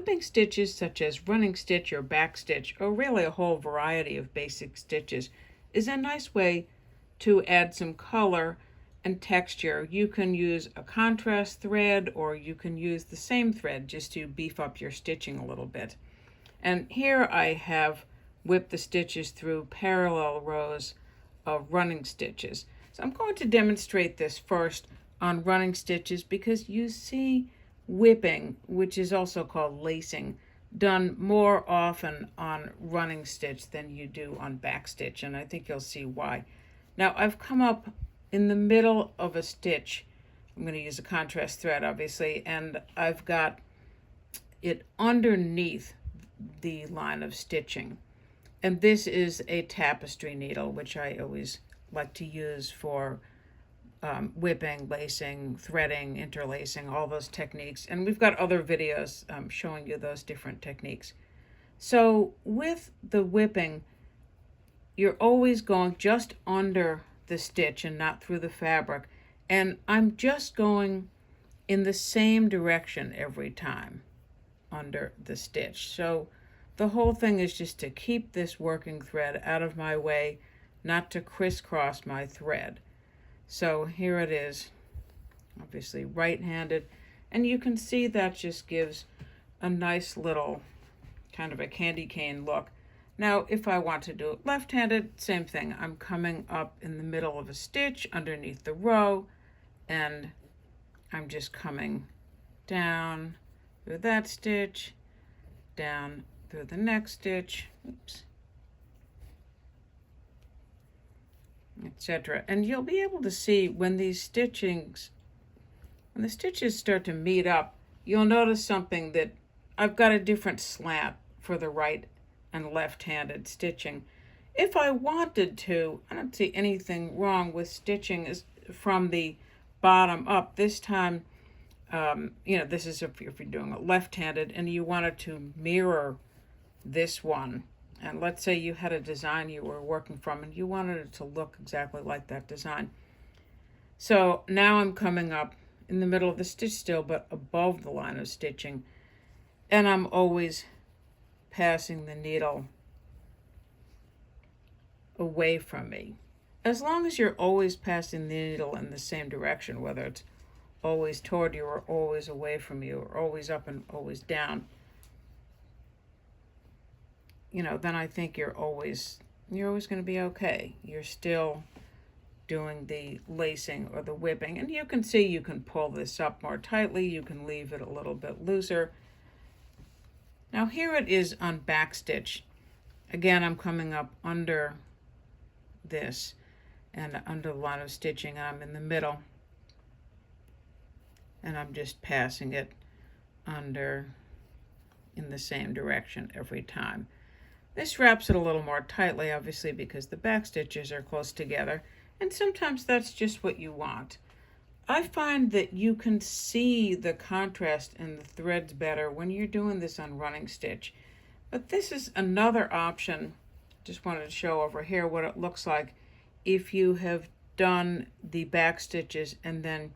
jumping stitches such as running stitch or back stitch, or really a whole variety of basic stitches, is a nice way to add some color and texture. You can use a contrast thread, or you can use the same thread just to beef up your stitching a little bit. And here I have whipped the stitches through parallel rows of running stitches. So I'm going to demonstrate this first on running stitches because you see whipping, which is also called lacing, done more often on running stitch than you do on back stitch, and I think you'll see why. Now I've come up in the middle of a stitch. I'm going to use a contrast thread, obviously, and I've got it underneath the line of stitching. And this is a tapestry needle, which I always like to use for whipping, lacing, threading, interlacing, all those techniques. And we've got other videos showing you those different techniques. So with the whipping, you're always going just under the stitch and not through the fabric. And I'm just going in the same direction every time under the stitch. So the whole thing is just to keep this working thread out of my way, not to crisscross my thread. So here it is, obviously right-handed, and you can see that just gives a nice little kind of a candy cane look. Now if I want to do it left-handed, same thing. I'm coming up in the middle of a stitch underneath the row, and I'm just coming down through that stitch, down through the next stitch, etc. And you'll be able to see when the stitches start to meet up, you'll notice something, that I've got a different slant for the right and left-handed stitching. If I wanted to, I don't see anything wrong with stitching from the bottom up. This time, this is if you're doing it left-handed and you wanted to mirror this one. And let's say you had a design you were working from and you wanted it to look exactly like that design. So now I'm coming up in the middle of the stitch still, but above the line of stitching. And I'm always passing the needle away from me. As long as you're always passing the needle in the same direction, whether it's always toward you or always away from you or always up and always down, then I think you're always going to be okay. You're still doing the lacing or the whipping, and you can see you can pull this up more tightly, you can leave it a little bit looser. Now here it is on back stitch. Again, I'm coming up under this and under the line of stitching, I'm in the middle, and I'm just passing it under in the same direction every time. This wraps it a little more tightly, obviously, because the back stitches are close together, and sometimes that's just what you want. I find that you can see the contrast in the threads better when you're doing this on running stitch. But this is another option. Just wanted to show over here what it looks like if you have done the back stitches and then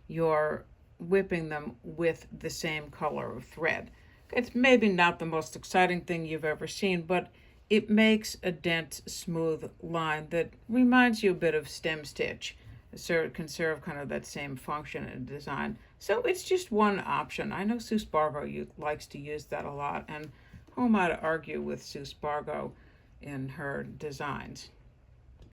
you're whipping them with the same color of thread. It's maybe not the most exciting thing you've ever seen, but it makes a dense, smooth line that reminds you a bit of stem stitch. So it can serve kind of that same function and design. So it's just one option. I know Sue Spargo likes to use that a lot, and who am I to argue with Sue Spargo in her designs?